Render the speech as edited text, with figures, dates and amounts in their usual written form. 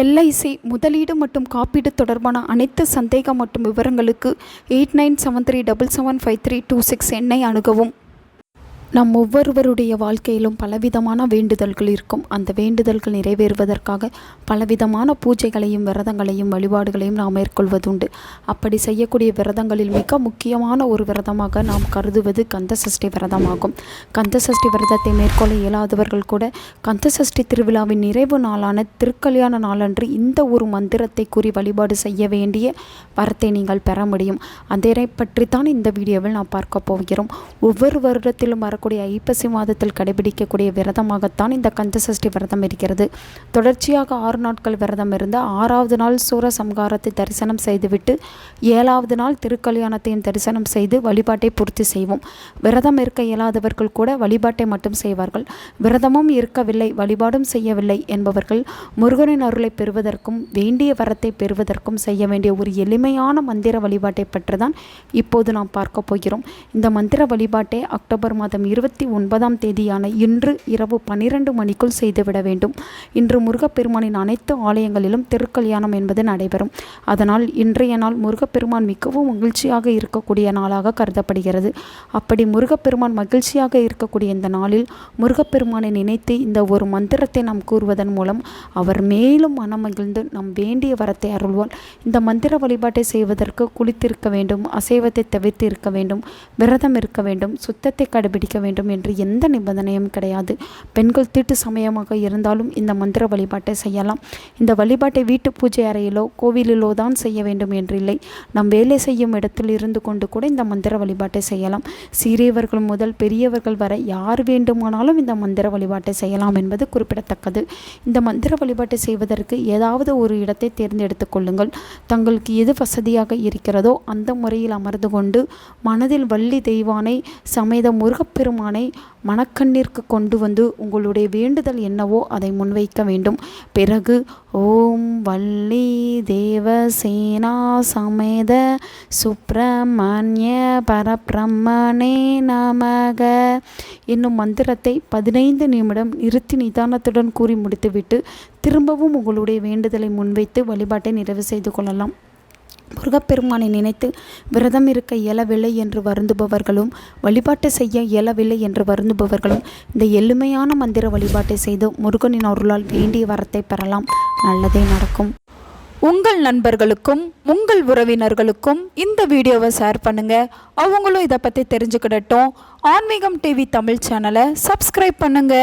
LIC முதலீடு மற்றும் காப்பீடு தொடர்பான அனைத்து சந்தேகம் மற்றும் விவரங்களுக்கு 8973777532 எண்ணை அணுகவும். நம் ஒவ்வொருவருடைய வாழ்க்கையிலும் பலவிதமான வேண்டுதல்கள் இருக்கும். அந்த வேண்டுதல்கள் நிறைவேறுவதற்காக பலவிதமான பூஜைகளையும் விரதங்களையும் வழிபாடுகளையும் நாம் மேற்கொள்வதுண்டு. அப்படி செய்யக்கூடிய விரதங்களில் மிக முக்கியமான ஒரு விரதமாக நாம் கருதுவது கந்தசஷ்டி விரதமாகும். கந்தசஷ்டி விரதத்தை மேற்கொள்ள இயலாதவர்கள் கூட கந்தசஷ்டி திருவிழாவின் நிறைவு நாளான திருக்கல்யாண நாளன்று இந்த ஒரு மந்திரத்தை கூறி வழிபாடு செய்ய வேண்டிய வரத்தை நீங்கள் பெற முடியும். அதனை பற்றித்தான் இந்த வீடியோவில் நாம் பார்க்க போகிறோம். ஒவ்வொரு வருடத்திலும் வரக்கூடிய ஐப்பசி மாதத்தில் கடைபிடிக்கக்கூடிய விரதமாகத்தான் இந்த கந்தசஷ்டி விரதம் இருக்கிறது. தொடர்ச்சியாக 6 நாட்கள் விரதம் இருந்து 6வது நாள் சூரசம்ஹாரத்தை தரிசனம் செய்துவிட்டு 7வது நாள் திருக்கல்யாணத்தையும் தரிசனம் செய்து வழிபாட்டை பூர்த்தி செய்வோம். விரதம் இருக்க இயலாதவர்கள் கூட வழிபாட்டை மட்டும் செய்வார்கள். விரதமும் இருக்கவில்லை வழிபாடும் செய்யவில்லை என்பவர்கள் முருகனின் அருளை பெறுவதற்கும் வேண்டிய வரத்தை பெறுவதற்கும் செய்ய வேண்டிய ஒரு எளிமையான மந்திர வழிபாட்டை பற்றிதான் இப்போது நாம் பார்க்க போகிறோம். இந்த மந்திர வழிபாட்டை அக்டோபர் மாதம் 29ஆம் தேதியான இன்று இரவு 12 மணிக்குள் செய்துவிட வேண்டும். இன்று முருகப்பெருமானின் அனைத்து ஆலயங்களிலும் திருக்கல்யாணம் என்பது நடைபெறும். அதனால் இன்றைய நாள் முருகப்பெருமான் மிகவும் மகிழ்ச்சியாக இருக்கக்கூடிய நாளாக கருதப்படுகிறது. அப்படி முருகப்பெருமான் மகிழ்ச்சியாக இருக்கக்கூடிய இந்த நாளில் முருகப்பெருமானை நினைத்து இந்த ஒரு மந்திரத்தை நாம் கூறுவதன் மூலம் அவர் மேலும் மனமகிழ்ந்து நம் வேண்டிய வரத்தை அருள்வார். இந்த மந்திர வழிபாட்டை செய்வதற்கு குளித்திருக்க வேண்டும், அசைவத்தை தவிர்த்து இருக்க வேண்டும், விரதம் இருக்க வேண்டும், சுத்தத்தை கடைபிடிக்க வேண்டும் என்று எந்த நிபந்தனையும் கிடையாது. பெண்கள் தீட்டு சமயமாக இருந்தாலும் இந்த மந்திர வழிபாட்டை செய்யலாம். இந்த வழிபாட்டை வீட்டு பூஜை அறையிலோ கோவிலிலோ தான் செய்ய வேண்டும் என்றில்லை. நம் வேலை செய்யும் இடத்தில் இருந்து கொண்டு கூட இந்த மந்திர வழிபாட்டை செய்யலாம். சிறியவர்கள் முதல் பெரியவர்கள் வரை யார் வேண்டுமானாலும் இந்த மந்திர வழிபாட்டை செய்யலாம் என்பது குறிப்பிடத்தக்கது. இந்த மந்திர வழிபாட்டை செய்வதற்கு ஏதாவது ஒரு இடத்தை தேர்ந்தெடுத்துக் கொள்ளுங்கள். தங்களுக்கு எது வசதியாக இருக்கிறதோ அந்த முறையில் அமர்ந்து கொண்டு மனதில் வள்ளி தெய்வானை சமேத முருகப்பெருமானை மனக்கண்ணிற்கு கொண்டு வந்து உங்களுடைய வேண்டுதல் என்னவோ அதை முன்வைக்க வேண்டும். பிறகு ஓம் வள்ளி தேவசேனா சமேத சுப்பிரமணிய பரபிரம்மனே நமக என்னும் மந்திரத்தை 15 நிமிடம் நிறுத்தி நிதானத்துடன் கூறி முடித்துவிட்டு திரும்பவும் உங்களுடைய வேண்டுதலை முன்வைத்து வழிபாட்டை நிறைவு செய்து கொள்ளலாம். முருகப்பெருமானை நினைத்து விரதம் இருக்க இயலவில்லை என்று வருந்துபவர்களும் வழிபாட்டை செய்ய இயலவில்லை என்று வருந்துபவர்களும் இந்த எளிமையான மந்திர வழிபாட்டை செய்து முருகனின் அருளால் வேண்டிய வரத்தை பெறலாம். நல்லதே நடக்கும். உங்கள் நண்பர்களுக்கும் உங்கள் உறவினர்களுக்கும் இந்த வீடியோவை ஷேர் பண்ணுங்க. அவங்களும் இதை பற்றி தெரிஞ்சுக்கிடட்டும். ஆன்மீகம் டிவி தமிழ் சேனலை சப்ஸ்கிரைப் பண்ணுங்க.